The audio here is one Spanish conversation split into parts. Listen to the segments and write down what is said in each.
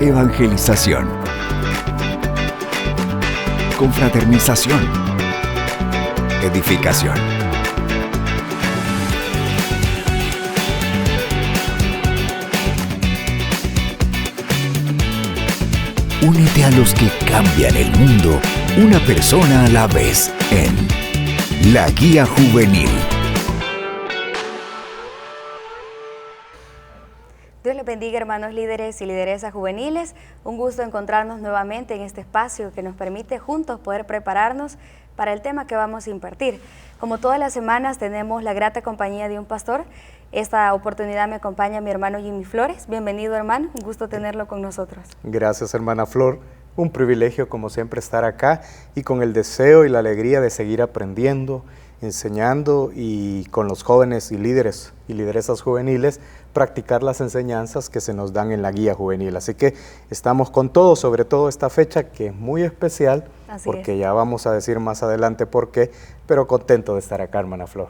Evangelización. Confraternización. Edificación. Únete a los que cambian el mundo, una persona a la vez, en La Guía Juvenil. Dios les bendiga, hermanos líderes y lideresas juveniles. Un gusto encontrarnos nuevamente en este espacio que nos permite juntos poder prepararnos para el tema que vamos a impartir. Como todas las semanas tenemos la grata compañía de un pastor. Esta oportunidad me acompaña mi hermano Jimmy Flores. Bienvenido, hermano, un gusto tenerlo con nosotros. Gracias, hermana Flor. Un privilegio, como siempre, estar acá y con el deseo y la alegría de seguir aprendiendo, enseñando y con los jóvenes y líderes y lideresas juveniles practicar las enseñanzas que se nos dan en la guía juvenil. Así que estamos con todo, sobre todo esta fecha que es muy especial, porque ya vamos a decir más adelante por qué, pero contento de estar acá, hermana Flor.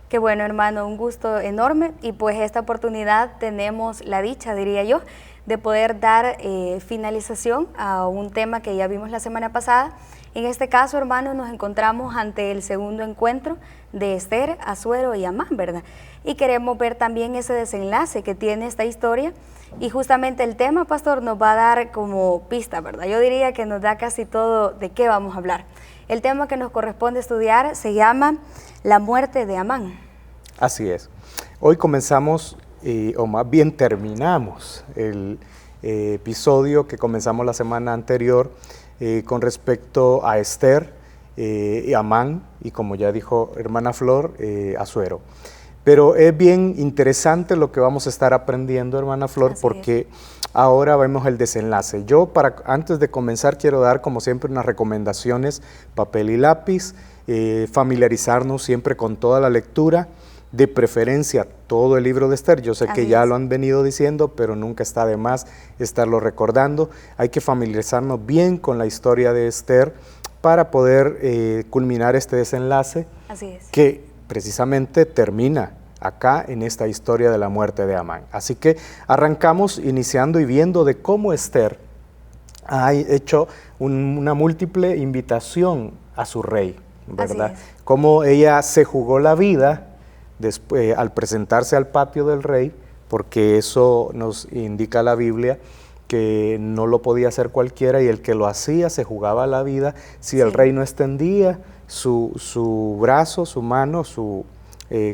Qué bueno, hermano, un gusto enorme, y pues esta oportunidad tenemos la dicha, diría yo, de poder dar finalización a un tema que ya vimos la semana pasada. En este caso, hermano, nos encontramos ante el segundo encuentro de Esther, Asuero y Amán, ¿verdad? Y queremos ver también ese desenlace que tiene esta historia, y justamente el tema, pastor, nos va a dar como pista, ¿verdad? Yo diría que nos da casi todo de qué vamos a hablar. El tema que nos corresponde estudiar se llama la muerte de Amán. Así es. Hoy comenzamos, o más bien terminamos, el episodio que comenzamos la semana anterior con respecto a Esther y Amán, y como ya dijo hermana Flor, Asuero. Pero es bien interesante lo que vamos a estar aprendiendo, hermana Flor, porque ahora vemos el desenlace. Yo, antes de comenzar, quiero dar, como siempre, unas recomendaciones, papel y lápiz, familiarizarnos siempre con toda la lectura, de preferencia todo el libro de Esther. Yo sé que ya lo han venido diciendo, pero nunca está de más estarlo recordando. Hay que familiarizarnos bien con la historia de Esther para poder culminar este desenlace que precisamente termina acá en esta historia de la muerte de Amán. Así que arrancamos iniciando y viendo de cómo Esther ha hecho una múltiple invitación a su rey, ¿verdad? Cómo ella se jugó la vida después, al presentarse al patio del rey, porque eso nos indica la Biblia, que no lo podía hacer cualquiera, y el que lo hacía se jugaba la vida. Si el rey no extendía su brazo, su mano,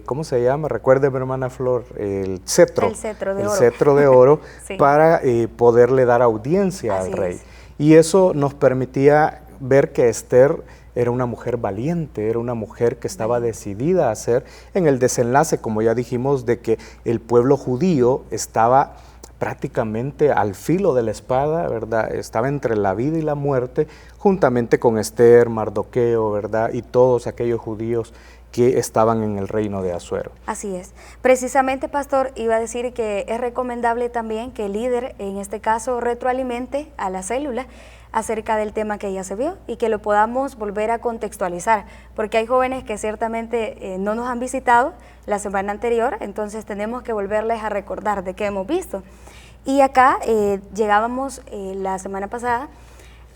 ¿cómo se llama? Recuérdeme, hermana Flor, el cetro. El cetro de oro para poderle dar audiencia al rey. Y eso nos permitía ver que Esther era una mujer valiente, era una mujer que estaba decidida a hacer en el desenlace, como ya dijimos, de que el pueblo judío estaba prácticamente al filo de la espada, ¿verdad? Estaba entre la vida y la muerte, juntamente con Esther, Mardoqueo, ¿verdad? Y todos aquellos judíos que estaban en el reino de Asuero. Así es. Precisamente, pastor, iba a decir que es recomendable también que el líder, en este caso, retroalimente a la célula acerca del tema que ya se vio, y que lo podamos volver a contextualizar, porque hay jóvenes que ciertamente no nos han visitado la semana anterior, entonces tenemos que volverles a recordar de qué hemos visto. Y acá llegábamos la semana pasada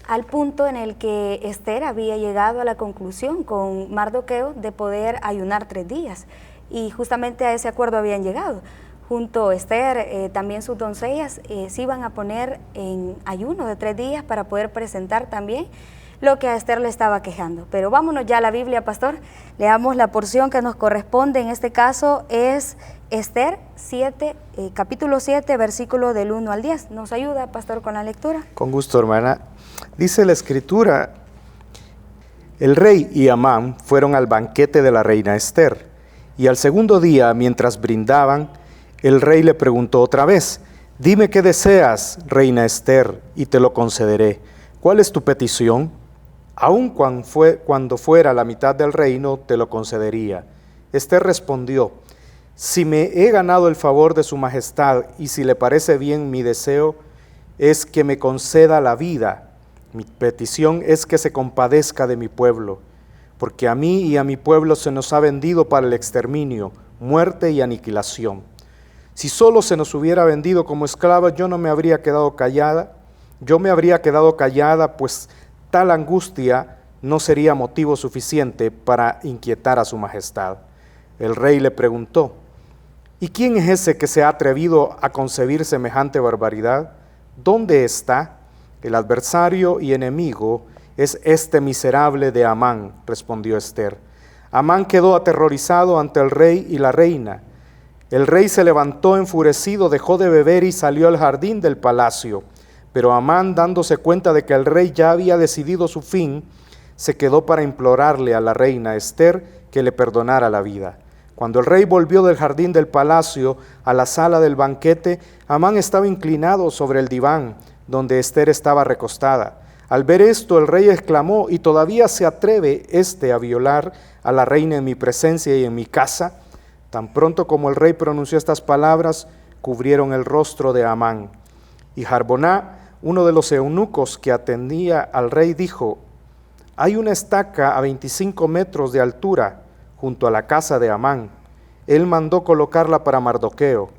al punto en el que Esther había llegado a la conclusión con Mardoqueo de poder ayunar 3 días, y justamente a ese acuerdo habían llegado. Junto a Esther, también sus doncellas se iban a poner en ayuno de 3 días para poder presentar también lo que a Esther le estaba quejando. Pero vámonos ya a la Biblia, pastor. Leamos la porción que nos corresponde. En este caso es Esther 7, capítulo 7, versículo del 1 al 10. ¿Nos ayuda, pastor, con la lectura? Con gusto, hermana. Dice la Escritura: el rey y Amán fueron al banquete de la reina Esther, y al segundo día, mientras brindaban, el rey le preguntó otra vez: dime qué deseas, reina Esther, y te lo concederé. ¿Cuál es tu petición? Aun cuando fuera la mitad del reino, te lo concedería. Esther respondió: si me he ganado el favor de su majestad, y si le parece bien, mi deseo es que me conceda la vida. Mi petición es que se compadezca de mi pueblo, porque a mí y a mi pueblo se nos ha vendido para el exterminio, muerte y aniquilación. Si solo se nos hubiera vendido como esclavas, yo no me habría quedado callada, yo me habría quedado callada, pues tal angustia no sería motivo suficiente para inquietar a su majestad. El rey le preguntó: ¿y quién es ese que se ha atrevido a concebir semejante barbaridad? ¿Dónde está? El adversario y enemigo es este miserable de Amán, respondió Ester. Amán quedó aterrorizado ante el rey y la reina. El rey se levantó enfurecido, dejó de beber y salió al jardín del palacio. Pero Amán, dándose cuenta de que el rey ya había decidido su fin, se quedó para implorarle a la reina Ester que le perdonara la vida. Cuando el rey volvió del jardín del palacio a la sala del banquete, Amán estaba inclinado sobre el diván donde Ester estaba recostada. Al ver esto, el rey exclamó: ¿y todavía se atreve éste a violar a la reina en mi presencia y en mi casa? Tan pronto como el rey pronunció estas palabras, cubrieron el rostro de Amán. Y Jarboná, uno de los eunucos que atendía al rey, dijo: hay una estaca a 25 metros de altura junto a la casa de Amán. Él mandó colocarla para Mardoqueo,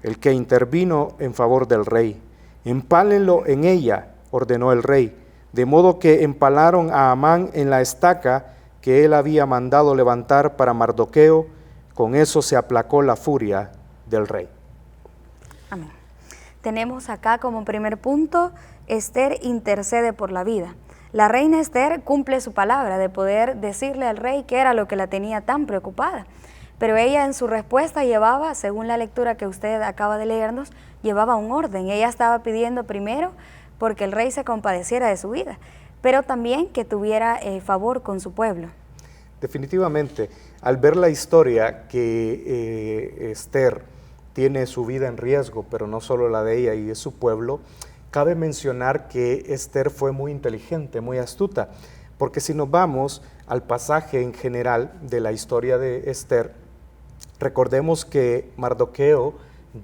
el que intervino en favor del rey. Empálenlo en ella, ordenó el rey, de modo que empalaron a Amán en la estaca que él había mandado levantar para Mardoqueo. Con eso se aplacó la furia del rey. Amén. Tenemos acá como primer punto: Ester intercede por la vida. La reina Ester cumple su palabra de poder decirle al rey qué era lo que la tenía tan preocupada. Pero ella en su respuesta llevaba, según la lectura que usted acaba de leernos, llevaba un orden. Ella estaba pidiendo primero porque el rey se compadeciera de su vida, pero también que tuviera favor con su pueblo. Definitivamente, al ver la historia que Ester tiene su vida en riesgo, pero no solo la de ella y de su pueblo, cabe mencionar que Ester fue muy inteligente, muy astuta, porque si nos vamos al pasaje en general de la historia de Ester, recordemos que Mardoqueo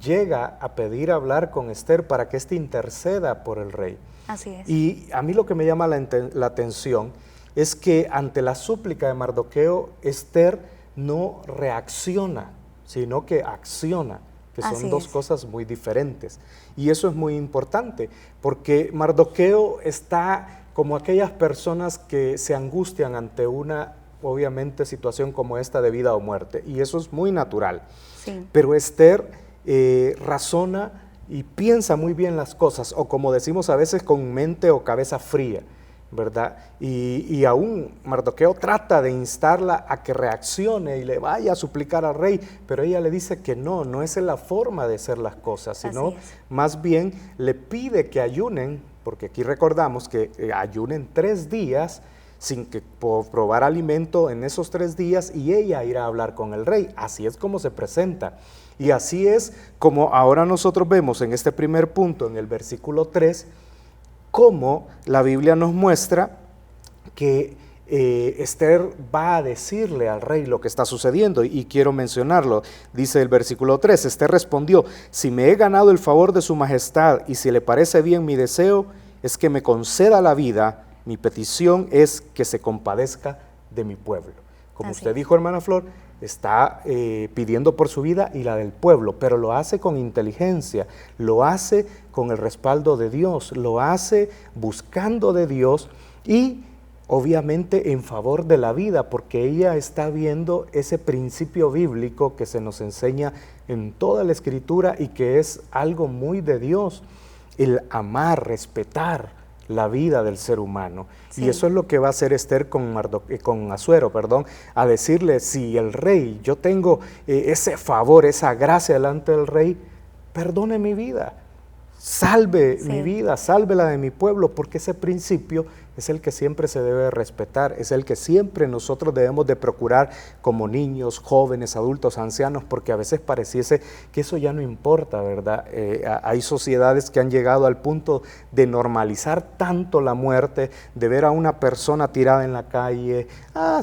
llega a pedir hablar con Ester para que éste interceda por el rey. Así es. Y a mí lo que me llama la atención es que ante la súplica de Mardoqueo, Ester no reacciona, sino que acciona, que son dos cosas muy diferentes. Y eso es muy importante, porque Mardoqueo está como aquellas personas que se angustian ante una, obviamente, situación como esta de vida o muerte, y eso es muy natural. Sí. Pero Ester razona y piensa muy bien las cosas, o como decimos a veces, con mente o cabeza fría, ¿verdad? Y aún Mardoqueo trata de instarla a que reaccione y le vaya a suplicar al rey, pero ella le dice que no es la forma de hacer las cosas, sino más bien le pide que ayunen, porque aquí recordamos que ayunen 3 días sin que probar alimento en esos 3 días, y ella irá a hablar con el rey. Así es como se presenta. Y así es como ahora nosotros vemos en este primer punto, en el versículo 3, cómo la Biblia nos muestra que Ester va a decirle al rey lo que está sucediendo, y quiero mencionarlo. Dice el versículo 3, Ester respondió: si me he ganado el favor de su majestad y si le parece bien mi deseo es que me conceda la vida, mi petición es que se compadezca de mi pueblo. Como usted dijo, hermana Flor, está pidiendo por su vida y la del pueblo, pero lo hace con inteligencia, lo hace con el respaldo de Dios, lo hace buscando de Dios y obviamente en favor de la vida, porque ella está viendo ese principio bíblico que se nos enseña en toda la Escritura y que es algo muy de Dios, el amar, respetar la vida del ser humano. Y eso es lo que va a hacer Ester con Asuero, a decirle: si el rey, yo tengo ese favor, esa gracia delante del rey, perdone mi vida, salve mi vida, salve la de mi pueblo, porque ese principio es el que siempre se debe respetar, es el que siempre nosotros debemos de procurar como niños, jóvenes, adultos, ancianos, porque a veces pareciese que eso ya no importa, ¿verdad? Hay sociedades que han llegado al punto de normalizar tanto la muerte, de ver a una persona tirada en la calle,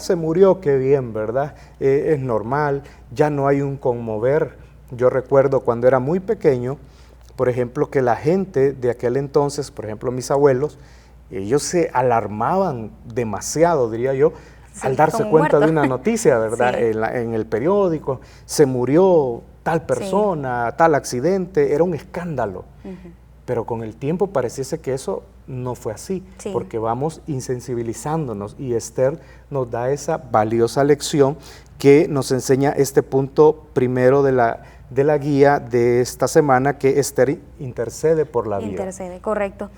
se murió, qué bien, ¿verdad? Es normal, ya no hay un conmover. Yo recuerdo cuando era muy pequeño, por ejemplo, que la gente de aquel entonces, por ejemplo mis abuelos, ellos se alarmaban demasiado, diría yo, al darse cuenta de una noticia, ¿verdad? En el periódico, se murió tal persona, tal accidente, era un escándalo. pero con el tiempo pareciese que eso no fue así, Sí. porque vamos insensibilizándonos y Esther nos da esa valiosa lección que nos enseña este punto primero de la guía de esta semana, que Esther intercede por la vida. Intercede, correcto.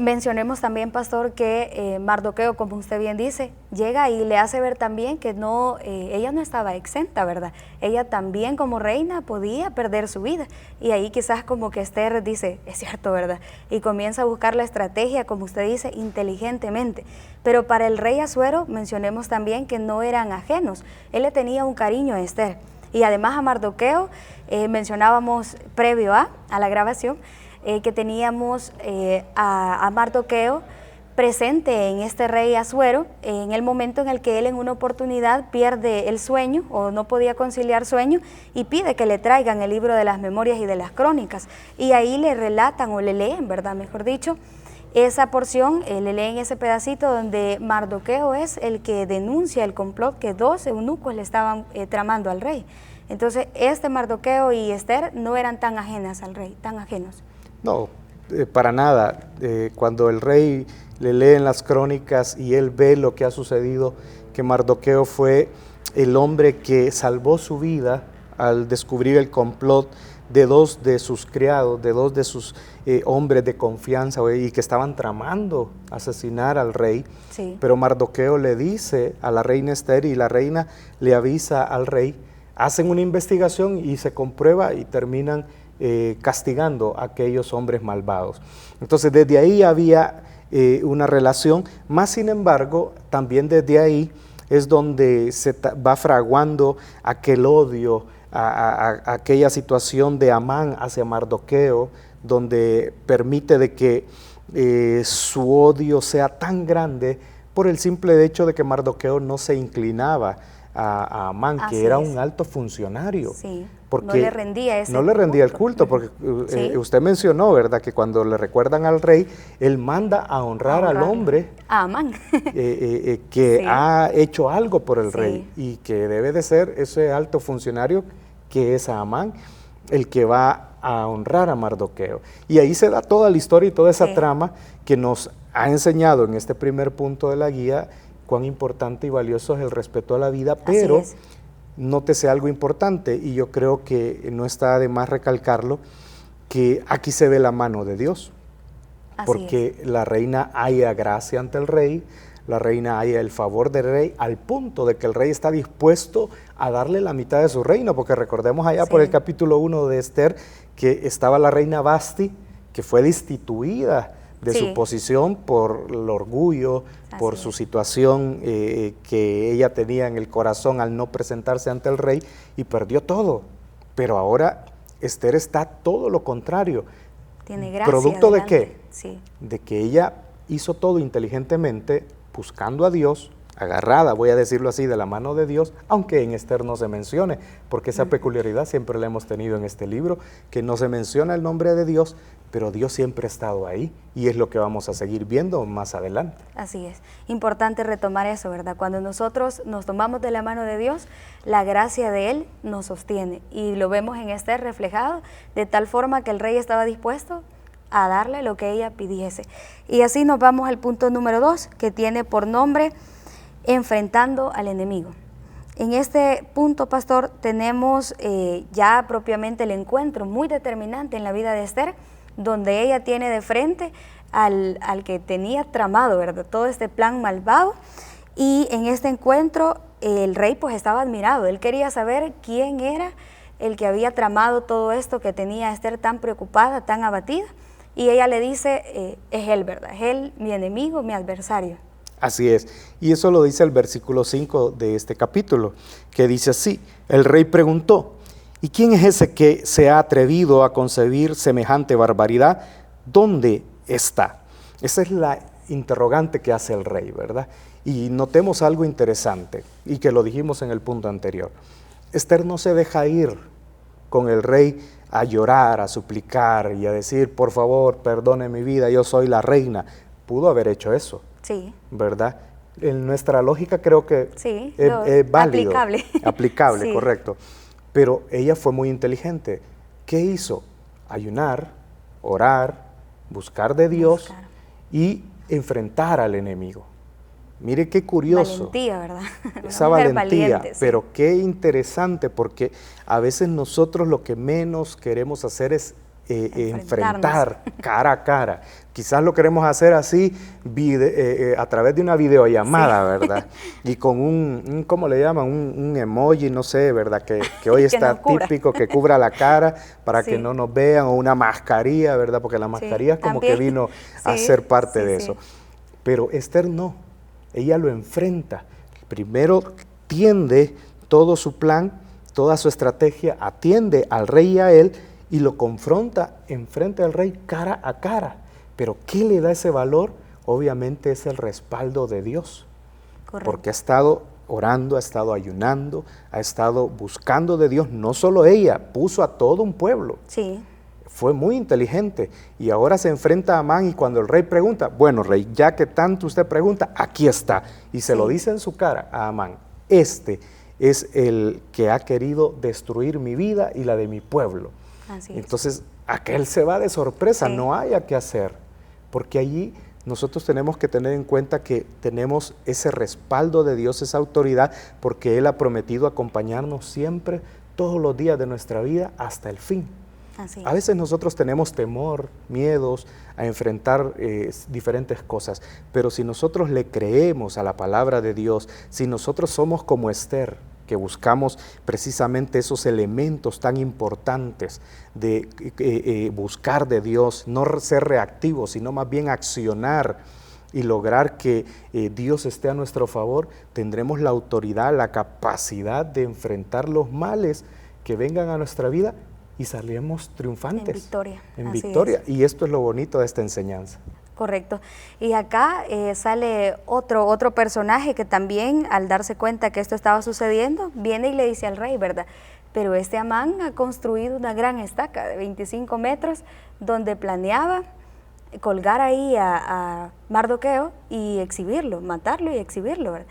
Mencionemos también, pastor, que Mardoqueo, como usted bien dice, llega y le hace ver también que ella no estaba exenta, ¿verdad? Ella también como reina podía perder su vida. Y ahí quizás como que Esther dice, es cierto, ¿verdad? Y comienza a buscar la estrategia, como usted dice, inteligentemente. Pero para el rey Asuero, mencionemos también que no eran ajenos. Él le tenía un cariño a Esther. Y además a Mardoqueo, mencionábamos previo a la grabación, que teníamos a Mardoqueo presente en este rey Asuero, en el momento en el que él en una oportunidad pierde el sueño o no podía conciliar sueño y pide que le traigan el libro de las memorias y de las crónicas. Y ahí le relatan o le leen, ¿verdad? Mejor dicho, esa porción, le leen ese pedacito donde Mardoqueo es el que denuncia el complot que 2 eunucos le estaban tramando al rey. Entonces, Mardoqueo y Esther no eran tan ajenas al rey, tan ajenos. No, para nada. Cuando el rey le leen las crónicas y él ve lo que ha sucedido, que Mardoqueo fue el hombre que salvó su vida al descubrir el complot de 2 de sus criados, de 2 de sus hombres de confianza y que estaban tramando asesinar al rey. Sí. Pero Mardoqueo le dice a la reina Esther y la reina le avisa al rey, hacen una investigación y se comprueba y terminan castigando a aquellos hombres malvados. Entonces desde ahí había una relación, más sin embargo también desde ahí es donde se va fraguando aquel odio, a aquella situación de Amán hacia Mardoqueo, donde permite de que su odio sea tan grande por el simple hecho de que Mardoqueo no se inclinaba a Amán, que era un alto funcionario. Sí, porque no le rendía ese no le rendía el culto, porque sí. Usted mencionó, ¿verdad?, que cuando le recuerdan al rey, él manda a honrar al hombre a Amán que sí. ha hecho algo por el sí. rey y que debe de ser ese alto funcionario que es Amán el que va a honrar a Mardoqueo. Y ahí se da toda la historia y toda esa sí. trama que nos ha enseñado en este primer punto de la guía cuán importante y valioso es el respeto a la vida, pero nótese algo importante, y yo creo que no está de más recalcarlo, que aquí se ve la mano de Dios, porque la reina halla gracia ante el rey, la reina halla el favor del rey, al punto de que el rey está dispuesto a darle la mitad de su reino, porque recordemos allá por el capítulo 1 de Esther, que estaba la reina Vasti, que fue destituida de su posición por el orgullo, por su situación que ella tenía en el corazón al no presentarse ante el rey, y perdió todo. Pero ahora Esther está todo lo contrario. Tiene gracia. ¿Producto de qué? Sí. De que ella hizo todo inteligentemente, buscando a Dios, agarrada, voy a decirlo así, de la mano de Dios, aunque en Esther no se mencione, porque esa peculiaridad siempre la hemos tenido en este libro, que no se menciona el nombre de Dios, pero Dios siempre ha estado ahí, y es lo que vamos a seguir viendo más adelante. Así es. Importante retomar eso, ¿verdad? Cuando nosotros nos tomamos de la mano de Dios, la gracia de Él nos sostiene, y lo vemos en Esther reflejado, de tal forma que el rey estaba dispuesto a darle lo que ella pidiese. Y así nos vamos al punto número 2, que tiene por nombre enfrentando al enemigo. En este punto, pastor, tenemos ya propiamente el encuentro muy determinante en la vida de Esther, donde ella tiene de frente al que tenía tramado, ¿verdad?, todo este plan malvado, y en este encuentro el rey pues estaba admirado, él quería saber quién era el que había tramado todo esto que tenía a Esther tan preocupada, tan abatida, y ella le dice, es él, ¿verdad?, es él mi enemigo, mi adversario. Así es, y eso lo dice el versículo 5 de este capítulo, que dice así: el rey preguntó, ¿y quién es ese que se ha atrevido a concebir semejante barbaridad? ¿Dónde está? Esa es la interrogante que hace el rey, ¿verdad? Y notemos algo interesante, y que lo dijimos en el punto anterior. Esther no se deja ir con el rey a llorar, a suplicar y a decir, por favor, perdone mi vida, yo soy la reina. Pudo haber hecho eso. Sí. ¿Verdad? En nuestra lógica creo que sí, es válido. Aplicable. Aplicable, sí. Correcto. Pero ella fue muy inteligente. ¿Qué hizo? Ayunar, orar, buscar de Dios Buscar. y enfrentar al enemigo. Mire qué curioso. Valentía, ¿verdad? Esa Una mujer valentía, valiente, sí. pero qué interesante, porque a veces nosotros lo que menos queremos hacer es enfrentar cara a cara. Quizás lo queremos hacer así a través de una videollamada, sí. ¿verdad? Y con ¿cómo le llaman? Un emoji, no sé, ¿verdad? Que hoy está típico, que cubra la cara para sí. que no nos vean, o una mascarilla, ¿verdad? Porque la mascarilla sí, como también. Que vino sí, a ser parte de eso. Pero Esther no, ella lo enfrenta. Primero tiende todo su plan, toda su estrategia, atiende al rey y a él, y lo confronta enfrente del rey cara a cara. Pero ¿qué le da ese valor? Obviamente es el respaldo de Dios. Correcto. Porque ha estado orando, ha estado ayunando, ha estado buscando de Dios. No solo ella, puso a todo un pueblo. Sí. Fue muy inteligente. Y ahora se enfrenta a Amán, y cuando el rey pregunta, bueno, rey, ya que tanto usted pregunta, aquí está. Y se lo dice en su cara a Amán: este es el que ha querido destruir mi vida y la de mi pueblo. Así es. Entonces, aquel se va de sorpresa, sí. No haya qué hacer, porque allí nosotros tenemos que tener en cuenta que tenemos ese respaldo de Dios, esa autoridad, porque Él ha prometido acompañarnos siempre, todos los días de nuestra vida, hasta el fin. Así es. A veces nosotros tenemos temor, miedos a enfrentar diferentes cosas, pero si nosotros le creemos a la palabra de Dios, si nosotros somos como Esther, que buscamos precisamente esos elementos tan importantes de buscar de Dios, no ser reactivos, sino más bien accionar y lograr que Dios esté a nuestro favor, tendremos la autoridad, la capacidad de enfrentar los males que vengan a nuestra vida y salimos triunfantes. En victoria. En victoria. Y esto es lo bonito de esta enseñanza. Correcto. Y acá sale otro personaje que también, al darse cuenta que esto estaba sucediendo, viene y le dice al rey, ¿verdad? Pero este Amán ha construido una gran estaca de 25 metros donde planeaba colgar ahí a Mardoqueo y exhibirlo, matarlo y exhibirlo, ¿verdad?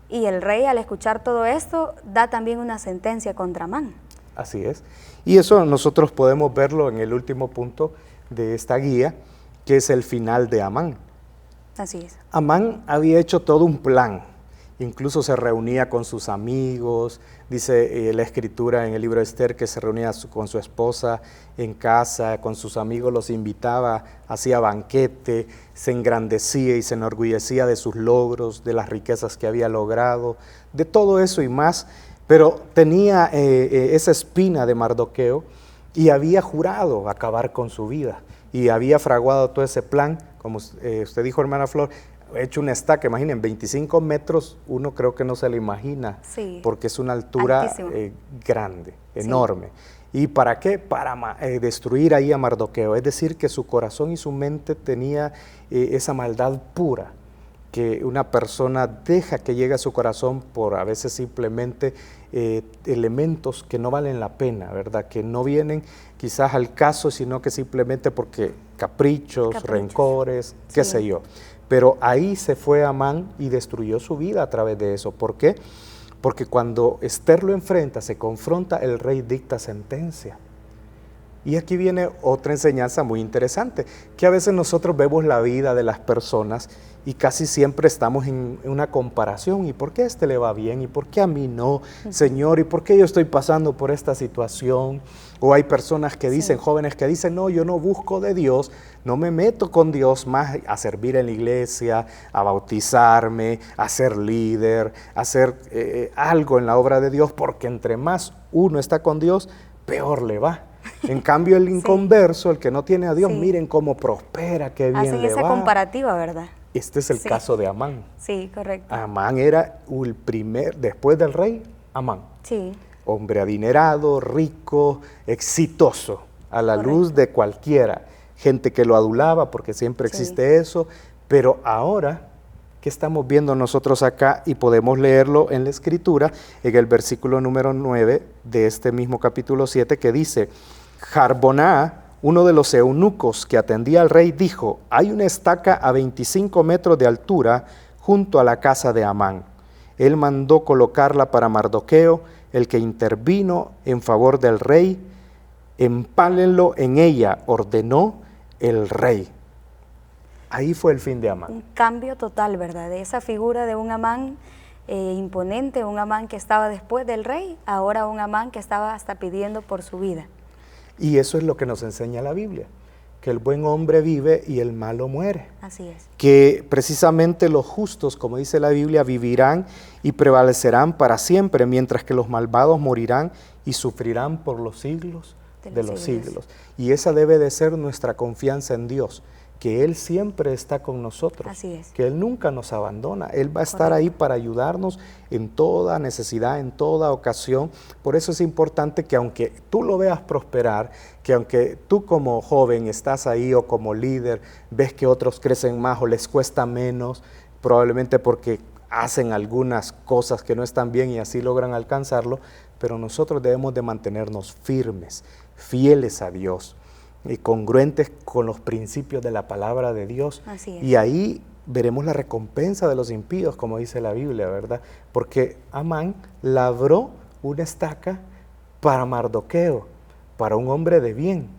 Y el rey, al escuchar todo esto, da también una sentencia contra Amán. Así es. Y eso nosotros podemos verlo en el último punto de esta guía, que es el final de Amán. Así es. Amán había hecho todo un plan, incluso se reunía con sus amigos, dice la escritura en el libro de Esther que se reunía con su esposa en casa, con sus amigos, los invitaba, hacía banquete, se engrandecía y se enorgullecía de sus logros, de las riquezas que había logrado, de todo eso y más, pero tenía esa espina de Mardoqueo y había jurado acabar con su vida. Y había fraguado todo ese plan, como usted dijo, hermana Flor, hecho una estaca, imaginen, 25 metros, uno creo que no se lo imagina, sí, porque es una altura grande, enorme. Sí. ¿Y para qué? Para destruir ahí a Mardoqueo, es decir, que su corazón y su mente tenía esa maldad pura, que una persona deja que llegue a su corazón por a veces simplemente elementos que no valen la pena, ¿verdad? Que no vienen quizás al caso, sino que simplemente porque caprichos. Rencores, qué sé yo. Pero ahí se fue Amán y destruyó su vida a través de eso. ¿Por qué? Porque cuando Esther lo enfrenta, se confronta, el rey dicta sentencia. Y aquí viene otra enseñanza muy interesante, que a veces nosotros vemos la vida de las personas y casi siempre estamos en una comparación. ¿Y por qué a este le va bien? ¿Y por qué a mí no? Señor, ¿y por qué yo estoy pasando por esta situación? O hay personas que dicen, jóvenes que dicen, no, yo no busco de Dios, no me meto con Dios más a servir en la iglesia, a bautizarme, a ser líder, a hacer algo en la obra de Dios, porque entre más uno está con Dios, peor le va. En cambio, el inconverso, el que no tiene a Dios, miren cómo prospera, qué bien le va. Hacen esa comparativa, ¿verdad? Este es el caso de Amán. Sí, correcto. Amán era el primer, después del rey, Amán. Sí. Hombre adinerado, rico, exitoso, a la luz de cualquiera. Gente que lo adulaba, porque siempre existe eso. Pero ahora, ¿qué estamos viendo nosotros acá? Y podemos leerlo en la Escritura, en el versículo número 9 de este mismo capítulo 7, que dice: Jarboná, uno de los eunucos que atendía al rey, dijo: hay una estaca a 25 metros de altura junto a la casa de Amán. Él mandó colocarla para Mardoqueo, el que intervino en favor del rey. Empálenlo en ella, ordenó el rey. Ahí fue el fin de Amán. Un cambio total, ¿verdad? De esa figura de un Amán imponente, un Amán que estaba después del rey, ahora un Amán que estaba hasta pidiendo por su vida. Y eso es lo que nos enseña la Biblia, que el buen hombre vive y el malo muere. Así es. Que precisamente los justos, como dice la Biblia, vivirán y prevalecerán para siempre, mientras que los malvados morirán y sufrirán por los siglos de los siglos. Y esa debe de ser nuestra confianza en Dios, que Él siempre está con nosotros, Así es. que Él nunca nos abandona, Él va a estar ahí para ayudarnos en toda necesidad, en toda ocasión. Por eso es importante que aunque tú lo veas prosperar, que aunque tú como joven estás ahí o como líder, ves que otros crecen más o les cuesta menos, probablemente porque hacen algunas cosas que no están bien y así logran alcanzarlo, pero nosotros debemos de mantenernos firmes, fieles a Dios, y congruentes con los principios de la palabra de Dios. Así es. Y ahí veremos la recompensa de los impíos, como dice la Biblia, ¿verdad? Porque Amán labró una estaca para Mardoqueo, para un hombre de bien,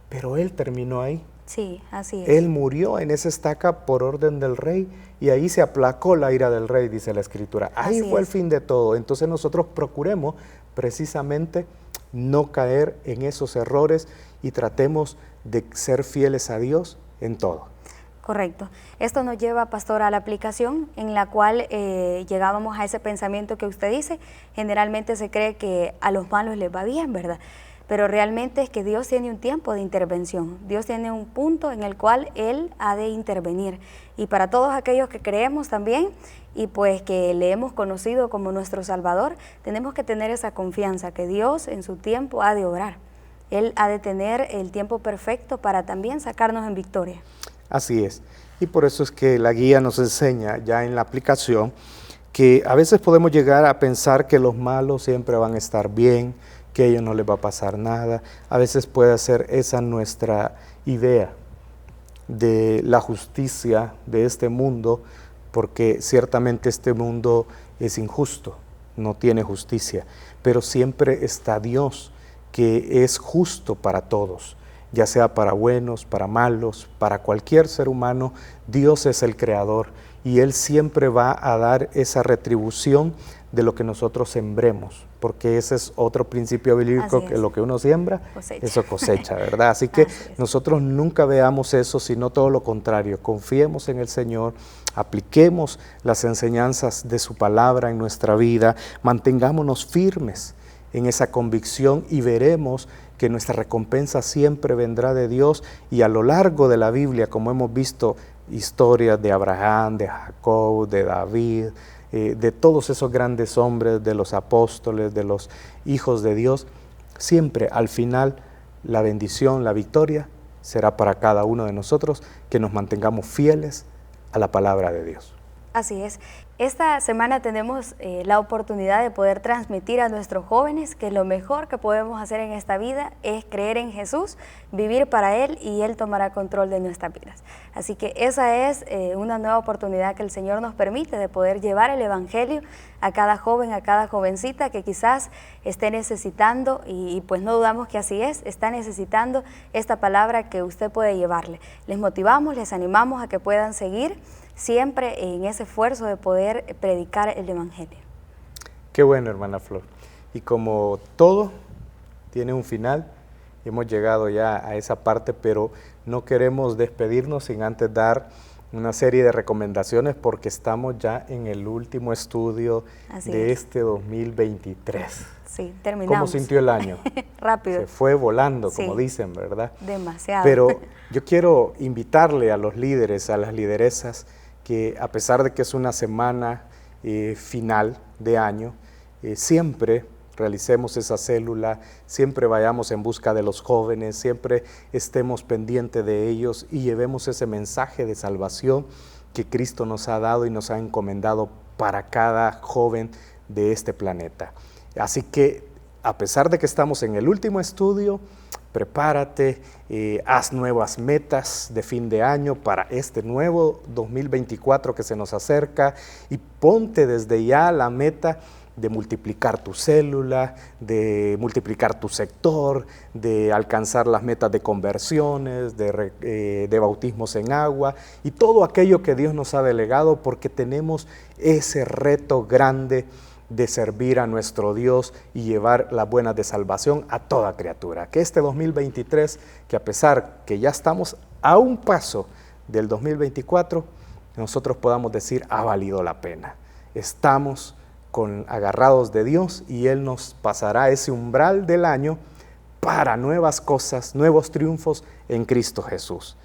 pero él terminó ahí. Sí, así es. Él murió en esa estaca por orden del rey y ahí se aplacó la ira del rey, dice la Escritura. Ahí Así fue el es. fin de todo. Entonces nosotros procuremos precisamente no caer en esos errores y tratemos de ser fieles a Dios en todo. Correcto. Esto nos lleva, pastor, a la aplicación en la cual llegábamos a ese pensamiento que usted dice. Generalmente se cree que a los malos les va bien, ¿verdad? Pero realmente es que Dios tiene un tiempo de intervención. Dios tiene un punto en el cual Él ha de intervenir. Y para todos aquellos que creemos también y pues que le hemos conocido como nuestro Salvador, tenemos que tener esa confianza que Dios en su tiempo ha de obrar. Él ha de tener el tiempo perfecto para también sacarnos en victoria. Así es. Y por eso es que la guía nos enseña ya en la aplicación que a veces podemos llegar a pensar que los malos siempre van a estar bien, que a ellos no les va a pasar nada. A veces puede ser esa nuestra idea de la justicia de este mundo, porque ciertamente este mundo es injusto, no tiene justicia, pero siempre está Dios, que es justo para todos, ya sea para buenos, para malos, para cualquier ser humano. Dios es el creador y Él siempre va a dar esa retribución de lo que nosotros sembremos, porque ese es otro principio bíblico, que lo que uno siembra, cosecha. Eso cosecha, ¿verdad? Así que nosotros nunca veamos eso, sino todo lo contrario. Confiemos en el Señor, apliquemos las enseñanzas de su palabra en nuestra vida, mantengámonos firmes en esa convicción y veremos que nuestra recompensa siempre vendrá de Dios. Y a lo largo de la Biblia, como hemos visto historias de Abraham, de Jacob, de David, de todos esos grandes hombres, de los apóstoles, de los hijos de Dios, siempre al final la bendición, la victoria será para cada uno de nosotros, que nos mantengamos fieles a la palabra de Dios. Así es. Esta semana tenemos la oportunidad de poder transmitir a nuestros jóvenes que lo mejor que podemos hacer en esta vida es creer en Jesús, vivir para Él y Él tomará control de nuestras vidas. Así que esa es una nueva oportunidad que el Señor nos permite de poder llevar el Evangelio a cada joven, a cada jovencita que quizás esté necesitando, y pues no dudamos que así es, está necesitando esta palabra que usted puede llevarle. Les motivamos, les animamos a que puedan seguir siempre en ese esfuerzo de poder predicar el Evangelio. Qué bueno, hermana Flor. Y como todo tiene un final, hemos llegado ya a esa parte, pero no queremos despedirnos sin antes dar una serie de recomendaciones, porque estamos ya en el último estudio de este 2023. Sí, terminamos. ¿Cómo sintió el año? Rápido. Se fue volando, como dicen, ¿verdad? Demasiado. Pero yo quiero invitarle a los líderes, a las lideresas, que a pesar de que es una semana final de año, siempre realicemos esa célula, siempre vayamos en busca de los jóvenes, siempre estemos pendientes de ellos y llevemos ese mensaje de salvación que Cristo nos ha dado y nos ha encomendado para cada joven de este planeta. Así que, a pesar de que estamos en el último estudio, prepárate, haz nuevas metas de fin de año para este nuevo 2024 que se nos acerca, y ponte desde ya la meta de multiplicar tu célula, de multiplicar tu sector, de alcanzar las metas de conversiones, de bautismos en agua y todo aquello que Dios nos ha delegado, porque tenemos ese reto grande de servir a nuestro Dios y llevar las buenas de salvación a toda criatura. Que este 2023, que a pesar que ya estamos a un paso del 2024, nosotros podamos decir, ha valido la pena. Estamos agarrados de Dios y Él nos pasará ese umbral del año para nuevas cosas, nuevos triunfos en Cristo Jesús.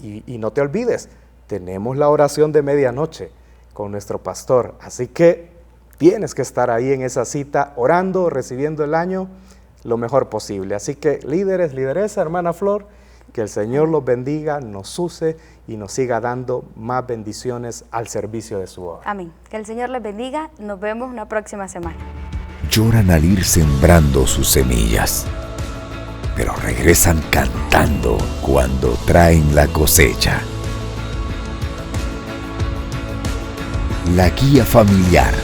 Y no te olvides, tenemos la oración de medianoche con nuestro pastor, así que tienes que estar ahí en esa cita, orando, recibiendo el año lo mejor posible. Así que líderes, lideresa, hermana Flor, que el Señor los bendiga, nos use y nos siga dando más bendiciones al servicio de su obra. Amén. Que el Señor les bendiga. Nos vemos una próxima semana. Lloran al ir sembrando sus semillas, pero regresan cantando cuando traen la cosecha. La guía familiar.